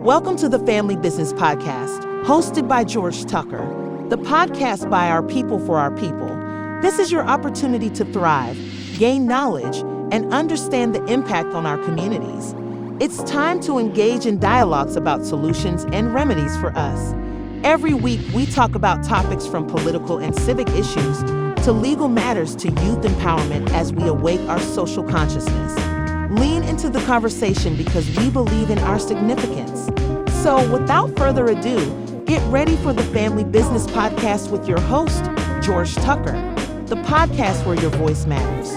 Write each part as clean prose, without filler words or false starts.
Welcome to the Family Business Podcast, hosted by George Tucker, the podcast by our people for our people. This is your opportunity to thrive, gain knowledge, and understand the impact on our communities. It's time to engage in dialogues about solutions and remedies for us. Every week, we talk about topics from political and civic issues to legal matters to youth empowerment as we awake our social consciousness. Lean into the conversation because we believe in our significance. So without further ado, get ready for the Family Business Podcast with your host, George Tucker, the podcast where your voice matters.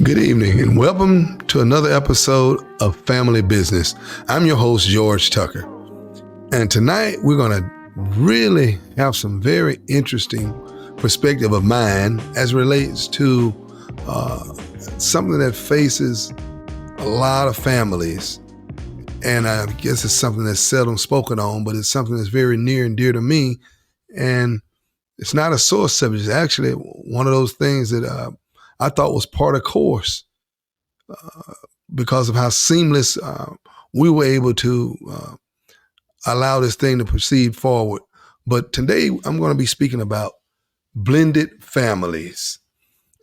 Good evening and welcome to another episode of Family Business. I'm your host, George Tucker. And tonight we're going to really have some very interesting perspective of mine as it relates to something that faces a lot of families. And I guess it's something that's seldom spoken on, but it's something that's very near and dear to me. And it's not a sore subject. It's actually one of those things that I thought was part of course because of how seamless we were able to allow this thing to proceed forward. But today I'm going to be speaking about blended families.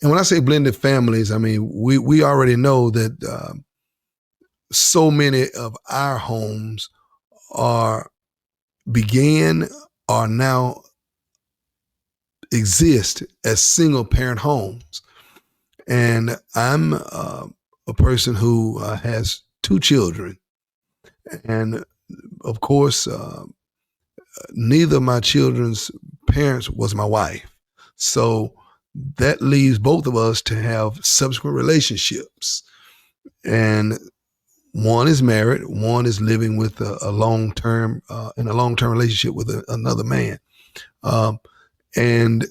And when I say blended families, I mean, we already know that so many of our homes are now exist as single parent homes. And I'm a person who has two children. And of course, neither of my children's parents was my wife. So that leaves both of us to have subsequent relationships. And one is married, one is living with a long-term, in a long-term relationship with another man. And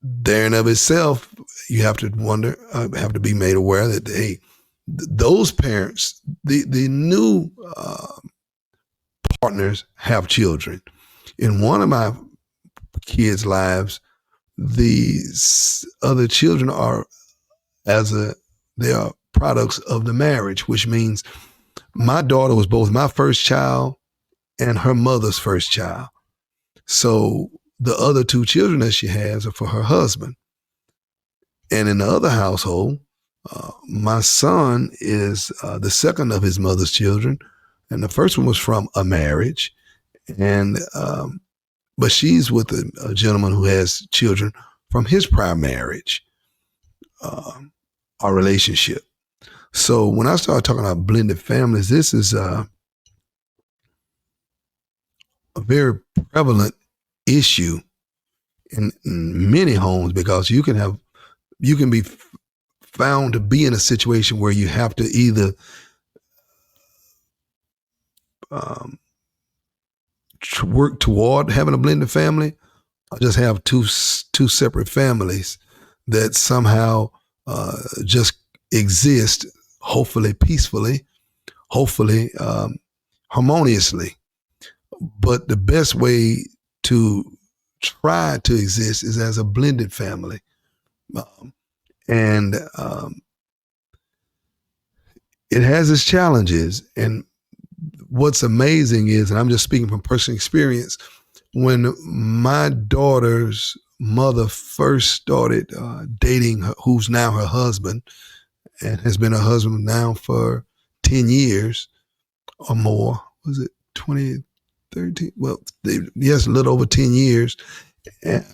there in of itself, you have to have to be made aware that, hey, those parents, the new partners have children. In one of my kids' lives, the other children they are products of the marriage, which means my daughter was both my first child and her mother's first child. So the other two children that she has are for her husband. And in the other household, my son is the second of his mother's children, and the first one was from a marriage, and but she's with a gentleman who has children from his prior marriage, our relationship. So when I started talking about blended families, this is a very prevalent issue in many homes because you can be found to be in a situation where you have to either work toward having a blended family or just have two separate families that somehow just exist, hopefully peacefully, hopefully harmoniously. But the best way to try to exist is as a blended family. And it has its challenges. And what's amazing is, and I'm just speaking from personal experience, when my daughter's mother first started dating who's now her husband and has been her husband now for 10 years or more, was it 2013? Well, yes, a little over 10 years. And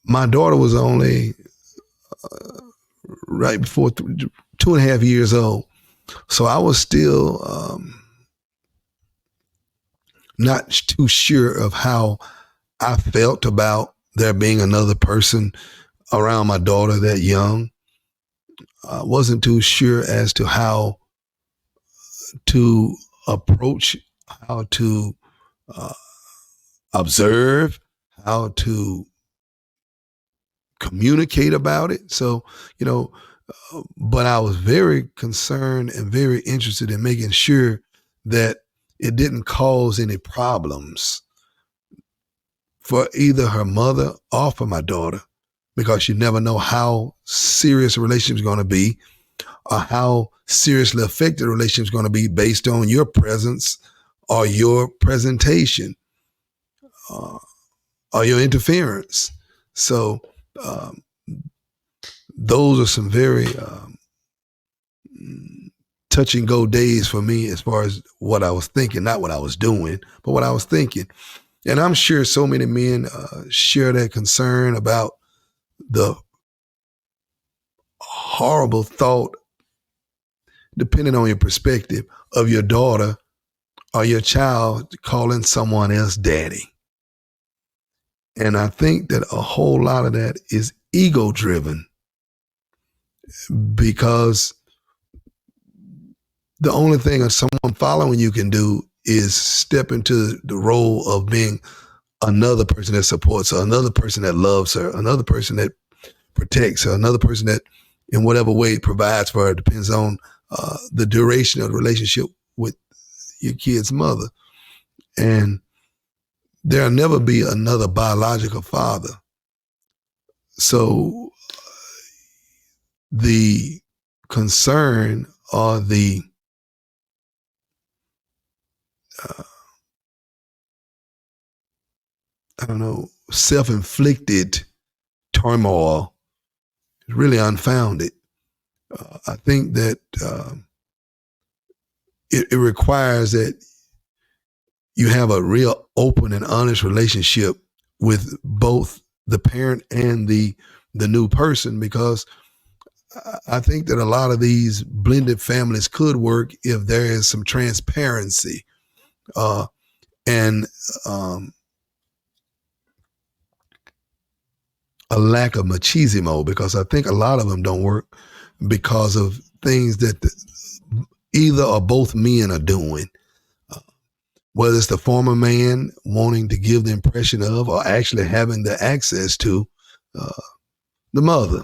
my daughter was only right before 2.5 years old. So I was still not too sure of how I felt about there being another person around my daughter that young. I wasn't too sure as to how to approach, how to observe, how to communicate about it. So, but I was very concerned and very interested in making sure that it didn't cause any problems for either her mother or for my daughter, because you never know how serious a relationship is going to be or how seriously affected a relationship is going to be based on your presence or your presentation or your interference. So those are some very touch and go days for me as far as what I was thinking, not what I was doing, but what I was thinking. And I'm sure so many men share that concern about the horrible thought, depending on your perspective, of your daughter or your child calling someone else daddy. And I think that a whole lot of that is ego driven, because the only thing someone following you can do is step into the role of being another person that supports her, another person that loves her, another person that protects her, another person that in whatever way provides for her. It depends on the duration of the relationship with your kid's mother. And there'll never be another biological father. So the concern or the self-inflicted turmoil is really unfounded. I think that it requires that you have a real open and honest relationship with both the parent and the new person, because I think that a lot of these blended families could work if there is some transparency and a lack of machismo, because I think a lot of them don't work because of things that either or both men are doing. Whether it's the former man wanting to give the impression of or actually having the access to the mother.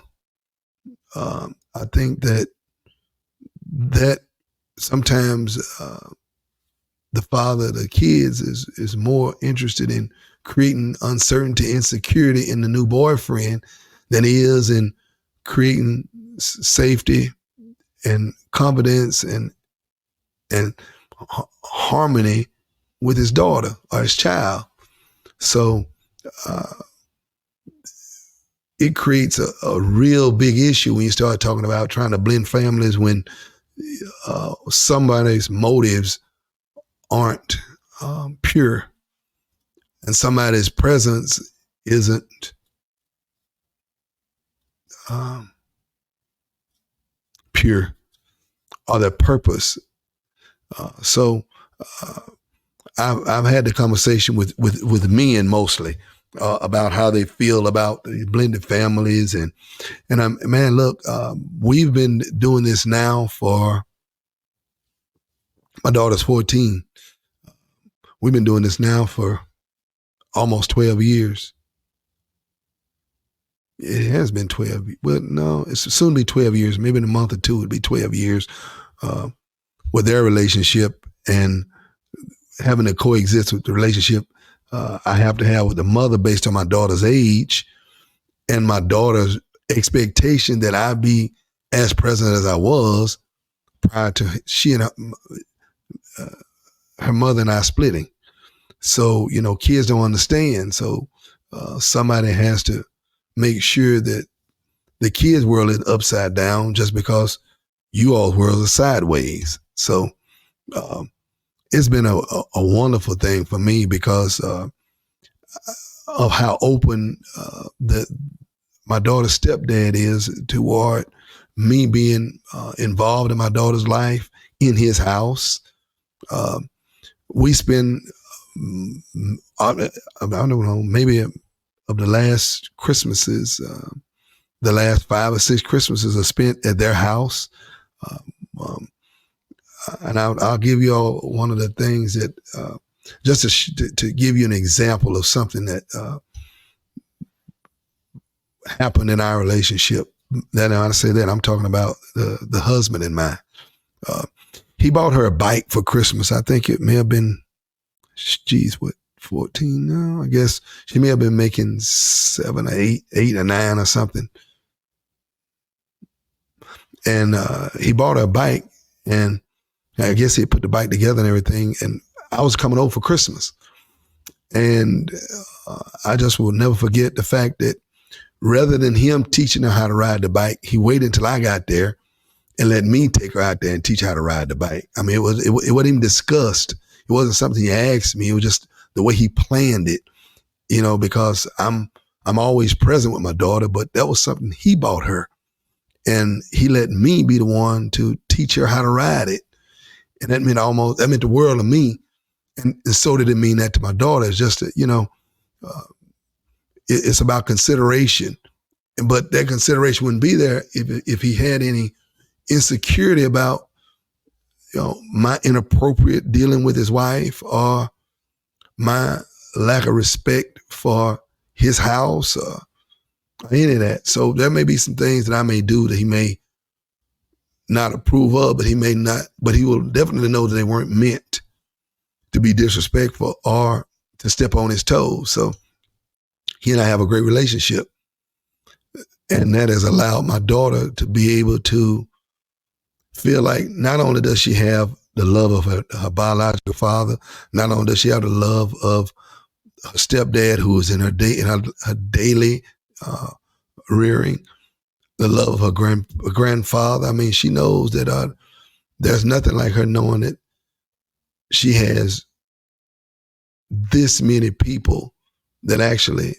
I think that sometimes the father of the kids is more interested in creating uncertainty, insecurity in the new boyfriend than he is in creating safety and confidence and harmony with his daughter or his child. So it creates a real big issue when you start talking about trying to blend families when somebody's motives aren't pure and somebody's presence isn't pure, or their purpose. So I've had the conversation with men mostly about how they feel about the blended families, and man, look, we've been doing this now for, my daughter's 14. We've been doing this now for almost 12 years. It has been 12. Well, no, it's soon to be 12 years. Maybe in a month or two, it'll be 12 years with their relationship, and having to coexist with the relationship I have to have with the mother based on my daughter's age and my daughter's expectation that I be as present as I was prior to she and her mother and I splitting. So, kids don't understand. So somebody has to make sure that the kids' world is upside down just because you all's world is sideways. So it's been a wonderful thing for me because of how open my daughter's stepdad is toward me being involved in my daughter's life in his house. We spend, I don't know, maybe of the last Christmases, the last 5 or 6 Christmases are spent at their house. And I'll give you all one of the things that, just to give you an example of something that happened in our relationship. Then I say that I'm talking about the husband and mine. He bought her a bike for Christmas. I think it may have been, 14 now. I guess she may have been making 7 or 8 or 9 or something. And he bought her a bike, and I guess he put the bike together and everything. And I was coming over for Christmas. And I just will never forget the fact that rather than him teaching her how to ride the bike, he waited until I got there and let me take her out there and teach her how to ride the bike. I mean, it wasn't even discussed. It wasn't something he asked me. It was just the way he planned it, because I'm always present with my daughter, but that was something he bought her. And he let me be the one to teach her how to ride it. And that meant the world to me. And so did it mean that to my daughter. It's just that, it's about consideration. But that consideration wouldn't be there if he had any insecurity about, my inappropriate dealing with his wife or my lack of respect for his house or any of that. So there may be some things that I may do that he may not approve of, but he will definitely know that they weren't meant to be disrespectful or to step on his toes. So he and I have a great relationship. And that has allowed my daughter to be able to feel like not only does she have the love of her biological father, not only does she have the love of her stepdad who is in her daily rearing, the love of her grandfather. I mean, she knows that there's nothing like her knowing that she has this many people that actually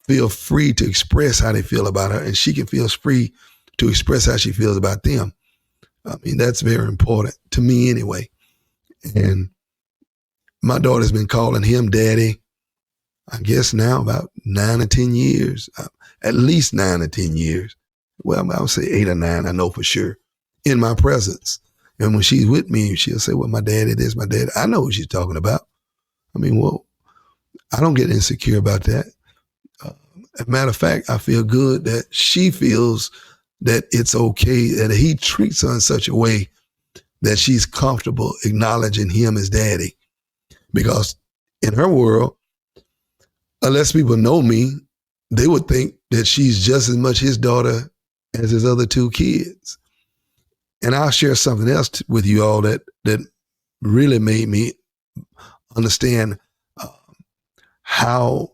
feel free to express how they feel about her, and she can feel free to express how she feels about them. I mean, that's very important to me anyway. And my daughter's been calling him daddy, I guess now about 9 or 10 years, at least 9 or 10 years. Well, I would say 8 or 9, I know for sure, in my presence. And when she's with me, she'll say, well, my daddy, this, my daddy. I know what she's talking about. I mean, well, I don't get insecure about that. As a matter of fact, I feel good that she feels that it's okay, that he treats her in such a way that she's comfortable acknowledging him as daddy. Because in her world, unless people know me, they would think that she's just as much his daughter as his other 2 kids. And I'll share something else with you all that really made me understand how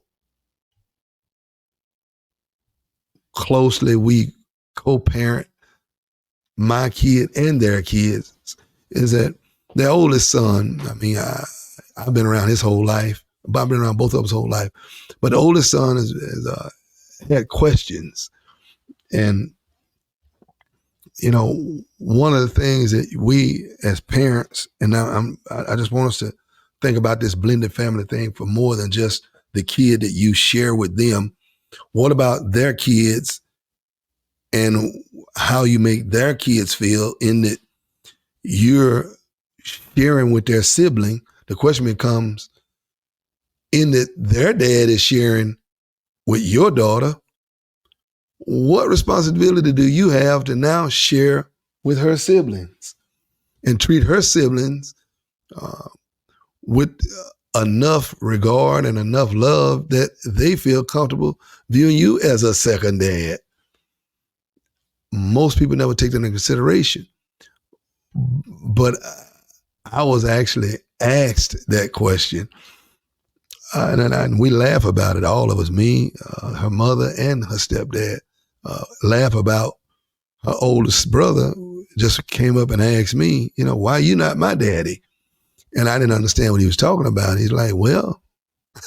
closely we co-parent my kid and their kids. Is that their oldest son, I mean, I've been around his whole life. I've been around both of us whole life. But the oldest son has had questions. And, one of the things that we as parents, and now I just want us to think about this blended family thing for more than just the kid that you share with them. What about their kids and how you make their kids feel in that you're sharing with their sibling? The question becomes, in that their dad is sharing with your daughter, what responsibility do you have to now share with her siblings and treat her siblings with enough regard and enough love that they feel comfortable viewing you as a second dad? Most people never take that into consideration. But I was actually asked that question. And we laugh about it, all of us, me, her mother, and her stepdad, laugh about her oldest brother just came up and asked me, why are you not my daddy? And I didn't understand what he was talking about. He's like, well,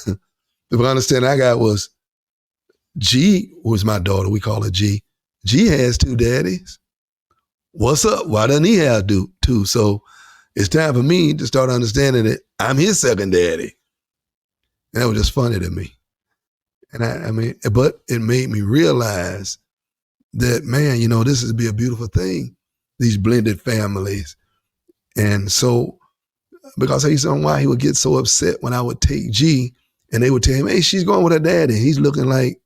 the understanding I got was G was my daughter. We call her G. G has 2 daddies. What's up? Why doesn't he have 2? So it's time for me to start understanding that I'm his second daddy. And that was just funny to me. And but it made me realize that, man, this is be a beautiful thing, these blended families. And so, because I used to know why he would get so upset when I would take G and they would tell him, hey, she's going with her daddy. And he's looking like,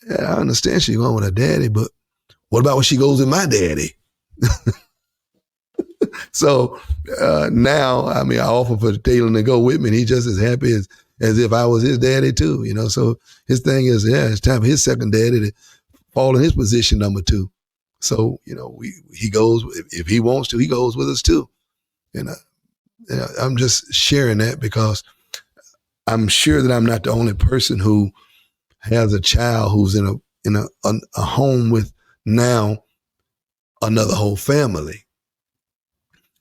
yeah, I understand she's going with her daddy, but what about when she goes with my daddy? So now, I mean, I offer for Taylor to go with me, and he's just as happy as if I was his daddy too, you know. So his thing is, yeah, it's time for his second daddy to fall in his position number two. So, you know, he goes, if he wants to, he goes with us too. And I'm just sharing that because I'm sure that I'm not the only person who has a child who's in a home with now another whole family.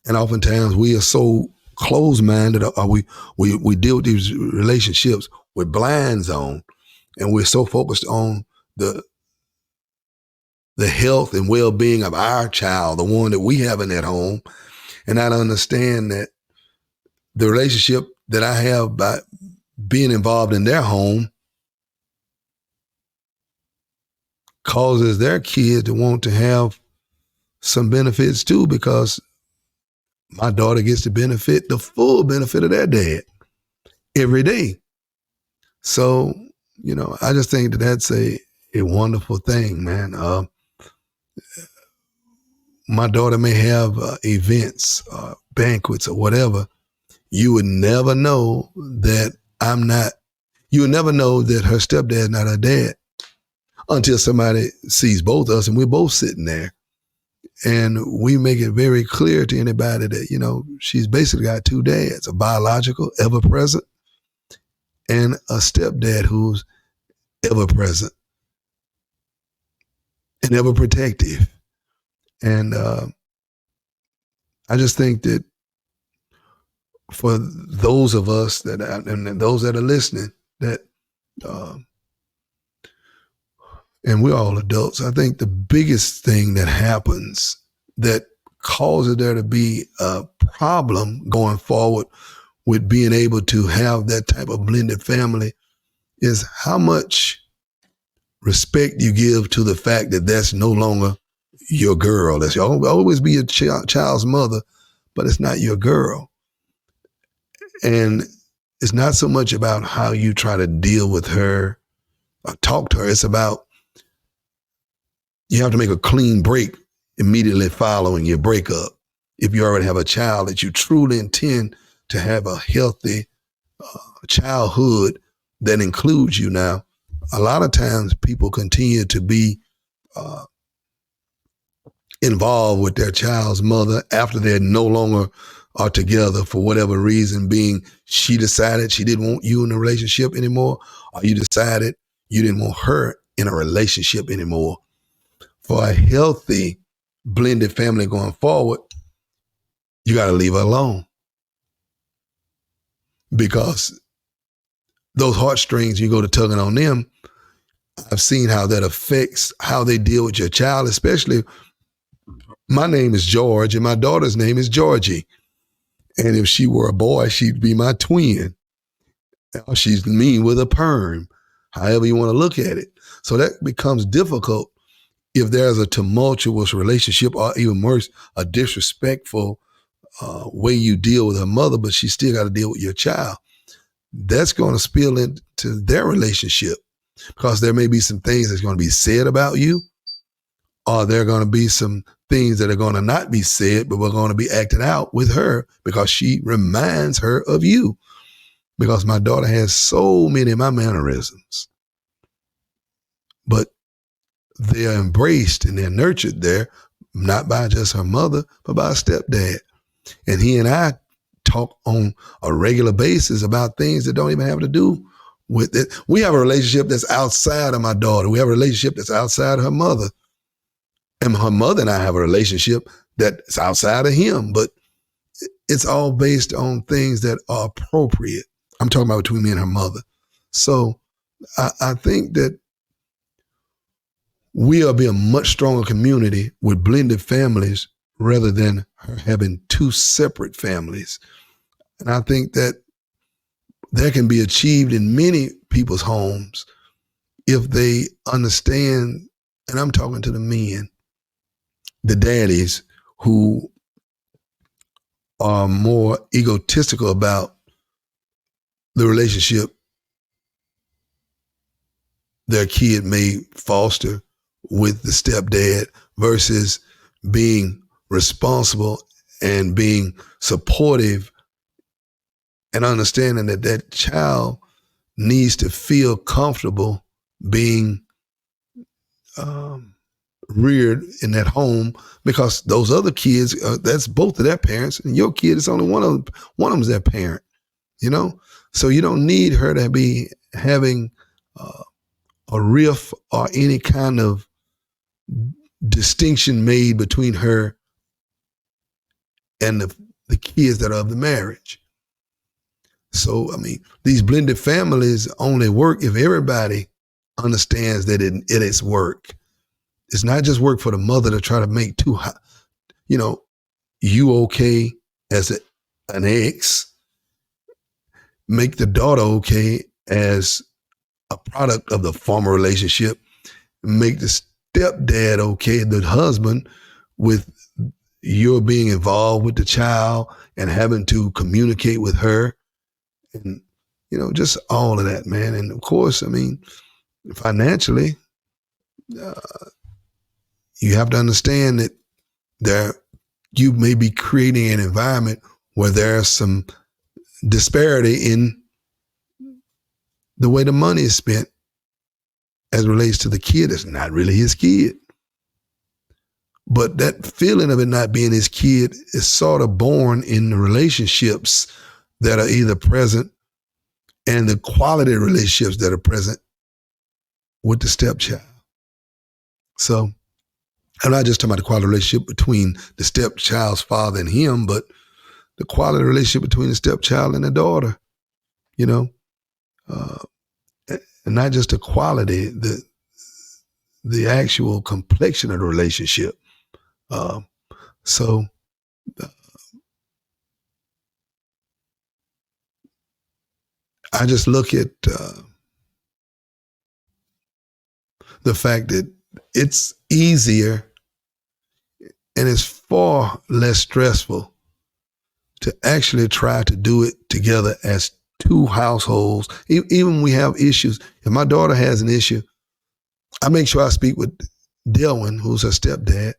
And oftentimes we are so closed-minded, or we deal with these relationships with blinds on, and we're so focused on the health and well-being of our child, the one that we have in that home, and not understand that the relationship that I have by being involved in their home causes their kid to want to have some benefits too, because my daughter gets to benefit the full benefit of their dad every day. So, you know, I just think that that's a wonderful thing, man. My daughter may have events, banquets, or whatever. You would never know that you would never know that her stepdad's not her dad until somebody sees both of us and we're both sitting there. And we make it very clear to anybody that, you know, she's basically got two dads, a biological, ever present, and a stepdad who's ever present and ever protective. And I just think that for those of us and those that are listening, that, and we're all adults, I think the biggest thing that happens that causes there to be a problem going forward with being able to have that type of blended family is how much respect you give to the fact that that's no longer your girl. That's always be your child's mother, but it's not your girl. And it's not so much about how you try to deal with her or talk to her. It's about you have to make a clean break immediately following your breakup. If you already have a child that you truly intend to have a healthy childhood that includes you now, a lot of times people continue to be involved with their child's mother after they're no longer are together for whatever reason, being she decided she didn't want you in a relationship anymore, or you decided you didn't want her in a relationship anymore. For a healthy blended family going forward, you got to leave her alone, because those heartstrings, you go to tugging on them. I've seen how that affects how they deal with your child, especially my name is George and my daughter's name is Georgie. And if she were a boy, she'd be my twin. She's me with a perm, however you want to look at it. So that becomes difficult if there's a tumultuous relationship, or even worse, a disrespectful way you deal with her mother, but she still got to deal with your child. That's going to spill into their relationship, because there may be some things that's going to be said about you, or there are going to be some things that are going to not be said, but we're going to be acted out with her because she reminds her of you. Because my daughter has so many of my mannerisms, but they are embraced and they're nurtured there, not by just her mother, but by a stepdad. And he and I talk on a regular basis about things that don't even have to do with it. We have a relationship that's outside of my daughter. We have a relationship that's outside of her mother. And her mother and I have a relationship that's outside of him, but it's all based on things that are appropriate. I'm talking about between me and her mother. So I think that we'll be a much stronger community with blended families rather than her having two separate families. And I think that that can be achieved in many people's homes if they understand, and I'm talking to the men, the daddies who are more egotistical about the relationship their kid may foster with the stepdad versus being responsible and being supportive and understanding that that child needs to feel comfortable being reared in that home, because those other kids, that's both of their parents, and your kid is only one of them's their parent, you know? So you don't need her to be having a riff or any kind of distinction made between her and the kids that are of the marriage. So, I mean, these blended families only work if everybody understands that it is work. It's not just work for the mother to try to make you okay as an ex, make the daughter okay as a product of the former relationship, make the stepdad okay, the husband, with your being involved with the child and having to communicate with her, and just all of that, man. And of course, I mean, financially, you have to understand that you may be creating an environment where there's some disparity in the way the money is spent as it relates to the kid. It's not really his kid. But that feeling of it not being his kid is sort of born in the relationships that are either present and the quality of relationships that are present with the stepchild. So I'm not just talking about the quality relationship between the stepchild's father and him, but the quality relationship between the stepchild and the daughter, and not just the quality, the actual complexion of the relationship. So I just look at the fact that it's easier and it's far less stressful to actually try to do it together as two households. Even when we have issues, if my daughter has an issue, I make sure I speak with Delwyn, who's her stepdad,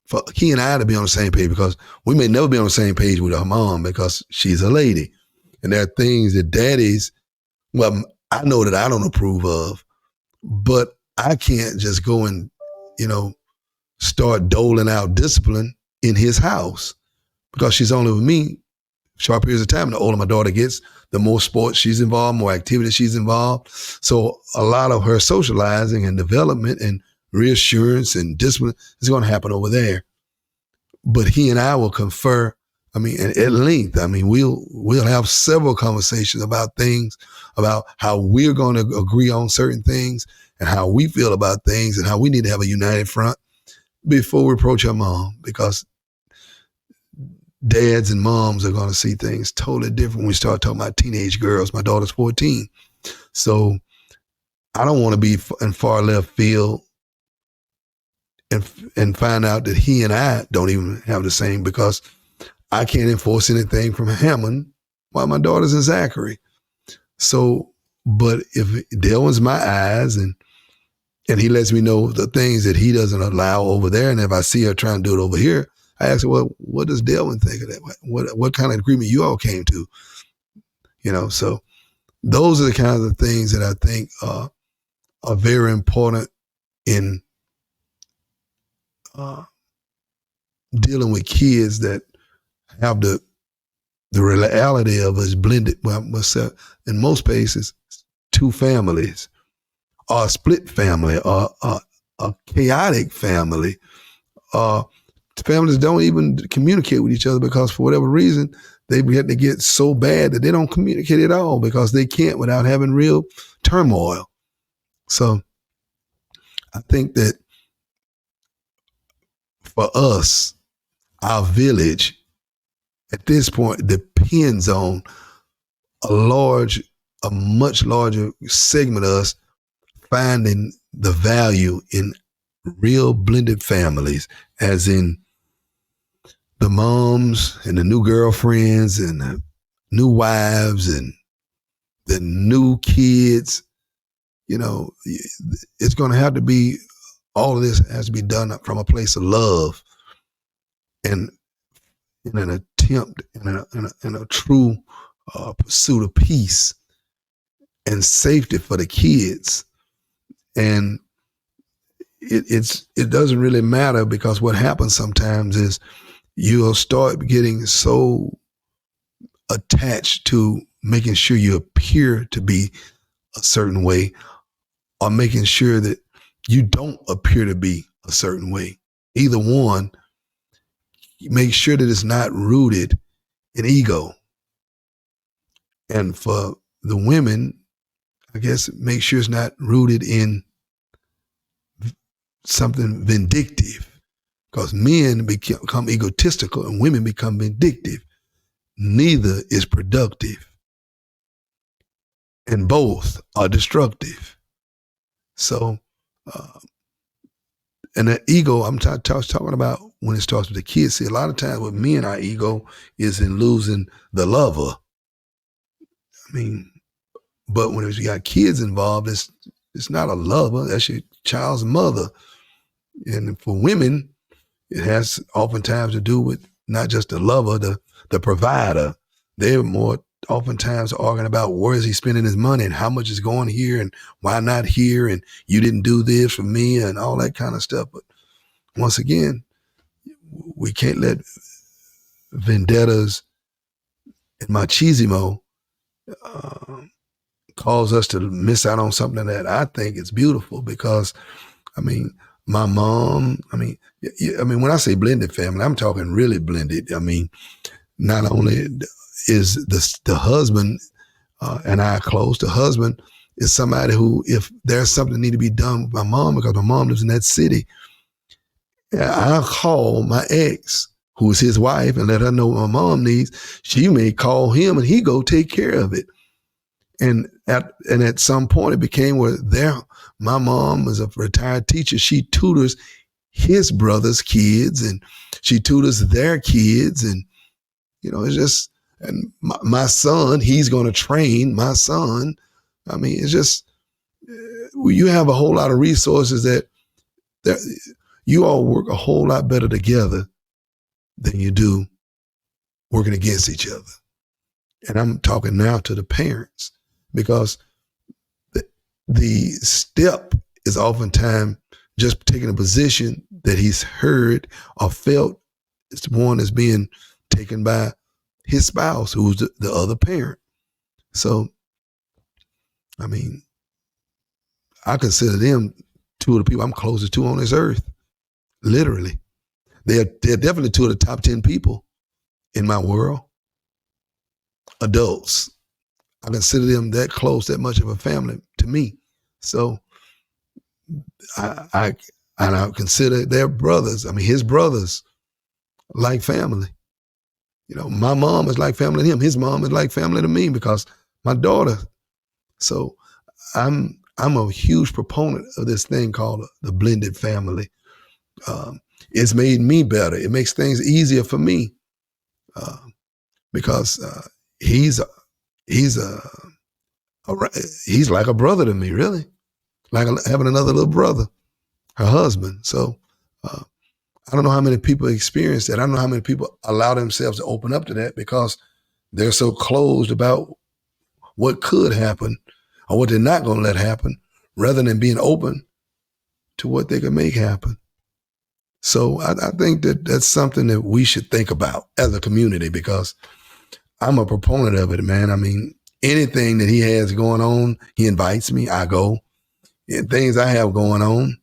for he and I to be on the same page, because we may never be on the same page with her mom because she's a lady. And there are things that I know that I don't approve of, but I can't just go and, start doling out discipline in his house, because she's only with me short periods of time. And the older my daughter gets, the more sports she's involved, more activities she's involved. So a lot of her socializing and development and reassurance and discipline is going to happen over there. But he and I will confer, and at length. We'll have several conversations about things, about how we're going to agree on certain things and how we feel about things and how we need to have a united front before we approach our mom, because dads and moms are going to see things totally different when we start talking about teenage girls. My daughter's 14. So I don't want to be in far left field and find out that he and I don't even have the same, because I can't enforce anything from Hammond while my daughter's in Zachary. So, but if Delwyn's my eyes and he lets me know the things that he doesn't allow over there, and if I see her trying to do it over here, I ask her, well, what does Delwyn think of that? What kind of agreement you all came to? So those are the kinds of things that I think are very important in dealing with kids that have the reality of us blended. Well, in most cases, two families, or a split family, or a chaotic family, families don't even communicate with each other because for whatever reason, they had to get so bad that they don't communicate at all because they can't without having real turmoil. So I think that for us, our village at this point depends on a much larger segment of us finding the value in real blended families, as in the moms and the new girlfriends and the new wives and the new kids. It's going to have to be, all of this has to be done from a place of love. And in an attempt, in a true pursuit of peace and safety for the kids. And it doesn't really matter, because what happens sometimes is you'll start getting so attached to making sure you appear to be a certain way, or making sure that you don't appear to be a certain way. Either one, make sure that it's not rooted in ego. And for the women, I guess, make sure it's not rooted in something vindictive, because men become egotistical and women become vindictive. Neither is productive, and both are destructive. So, and the ego, I'm talking about when it starts with the kids. See, a lot of times with men, our ego is in losing the lover. I mean, but when you got kids involved, it's not a lover. That's your child's mother. And for women, it has oftentimes to do with not just the lover, the provider. They're more oftentimes arguing about where is he spending his money and how much is going here and why not here, and you didn't do this for me and all that kind of stuff. But once again, we can't let vendettas and machismo cause us to miss out on something that I think is beautiful. Because, I mean, my mom, when I say blended family, I'm talking really blended. I mean, not only is the husband and I close, the husband is somebody who, if there's something that need to be done with my mom, because my mom lives in that city, I'll call my ex, who is his wife, and let her know what my mom needs. She may call him and he go take care of it. And at some point it became where my mom was a retired teacher. She tutors his brother's kids and she tutors their kids. And, it's just, and my son, he's going to train my son. I mean, it's just, you have a whole lot of resources that you all work a whole lot better together than you do working against each other. And I'm talking now to the parents, because the step is oftentimes just taking a position that he's heard or felt is one that's being taken by his spouse, who's the other parent. So, I mean, I consider them two of the people I'm closest to on this earth, literally. They're definitely two of the top 10 people in my world, adults. I consider them that close, that much of a family to me. So I consider their brothers, his brothers, like family. My mom is like family to him. His mom is like family to me, because my daughter. So I'm a huge proponent of this thing called the blended family. It's made me better. It makes things easier for me, because he's like a brother to me, really, like having another little brother, her husband. So I don't know how many people experience that. I don't know how many people allow themselves to open up to that, because they're so closed about what could happen or what they're not going to let happen, rather than being open to what they can make happen. So I think that that's something that we should think about as a community, because I'm a proponent of it, man. I mean, anything that he has going on, he invites me, I go. And things I have going on,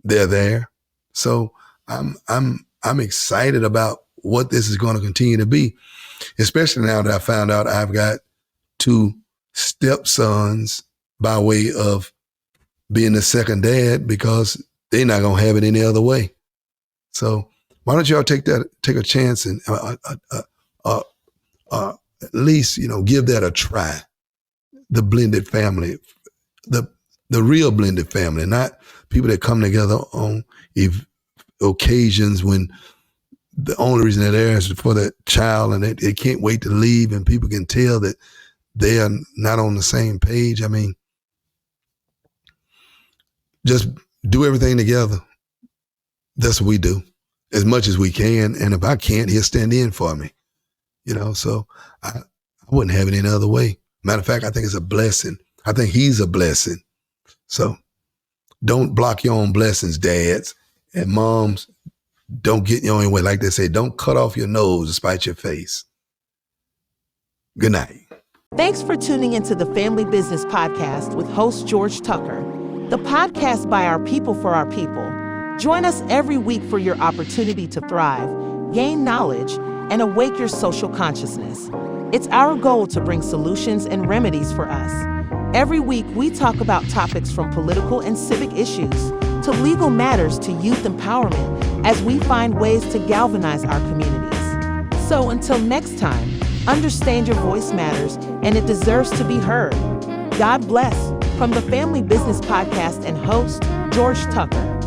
they're there. So I'm excited about what this is going to continue to be, especially now that I found out I've got 2 stepsons by way of being the second dad, because they're not going to have it any other way. So why don't y'all take a chance and at least, give that a try. The blended family, the real blended family, not people that come together on occasions when the only reason they're there is for that child, and they can't wait to leave, and people can tell that they are not on the same page. I mean, just do everything together. That's what we do. as much as we can. And if I can't, he'll stand in for me. So I wouldn't have it any other way. Matter of fact, I think it's a blessing. I think he's a blessing. So don't block your own blessings, dads and moms. Don't get in your own way. Like they say, don't cut off your nose to spite your face. Good night. Thanks for tuning into the Family Business Podcast with host George Tucker, the podcast by our people for our people. Join us every week for your opportunity to thrive, gain knowledge, and awake your social consciousness. It's our goal to bring solutions and remedies for us. Every week, we talk about topics from political and civic issues to legal matters to youth empowerment as we find ways to galvanize our communities. So until next time, understand your voice matters and it deserves to be heard. God bless. From the Family Business Podcast and host, George Tucker.